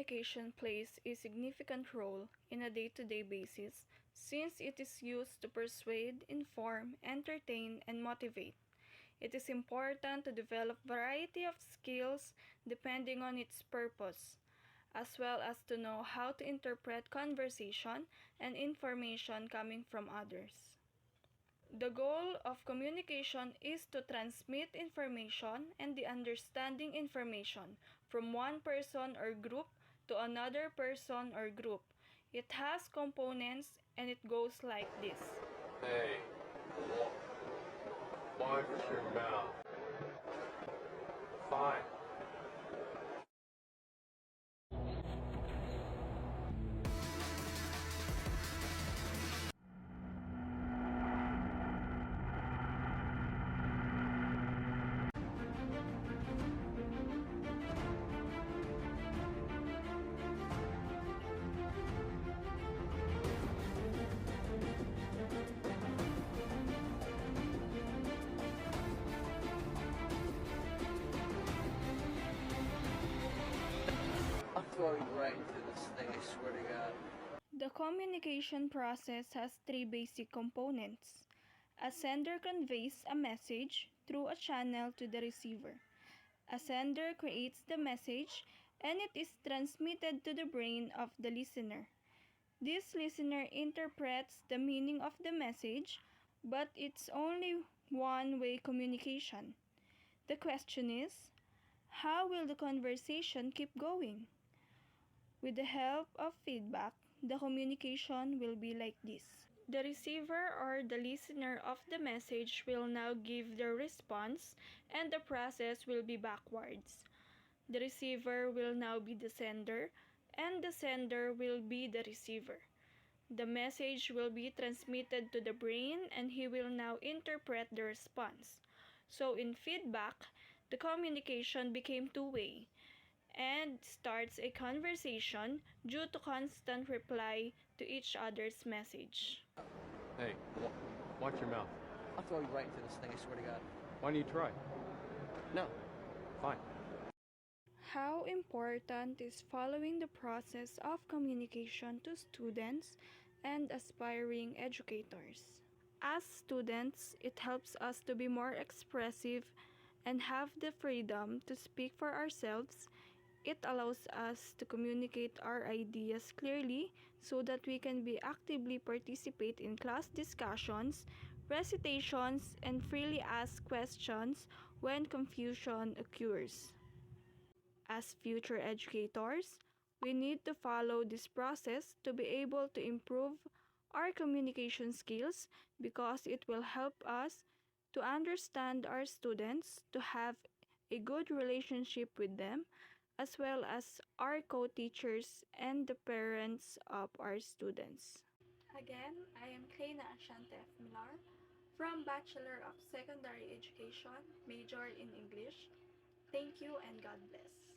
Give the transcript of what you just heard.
communication plays a significant role in a day-to-day basis since it is used to persuade, inform, entertain, and motivate. It is important to develop variety of skills depending on its purpose, as well as to know how to interpret conversation and information coming from others. The goal of communication is to transmit information and the understanding information from one person or group to another person or group. It has components and it goes like this. Hey, watch your mouth. Fine. I'll throw you right into this thing, I swear to God. The communication process has three basic components. A sender conveys a message through a channel to the receiver. A sender creates the message and it is transmitted to the brain of the listener. This listener interprets the meaning of the message, but it's only one-way communication. The question is, how will the conversation keep going? With the help of feedback, the communication will be like this. The receiver or the listener of the message will now give their response and the process will be backwards. The receiver will now be the sender and the sender will be the receiver. The message will be transmitted to the brain and he will now interpret the response. So in feedback, the communication became two-way and starts a conversation due to constant reply to each other's message. Hey, watch your mouth. I'll throw you right into this thing, I swear to God. Why don't you try? No. Fine. How important is following the process of communication to students and aspiring educators? As students, it helps us to be more expressive and have the freedom to speak for ourselves. It allows us to communicate our ideas clearly so that we can be actively participate in class discussions, recitations, and freely ask questions when confusion occurs. As future educators, we need to follow this process to be able to improve our communication skills because it will help us to understand our students, to have a good relationship with them, as well as our co-teachers and the parents of our students. Again, I am Cleina Ashanti of Milar from Bachelor of Secondary Education, major in English. Thank you and God bless.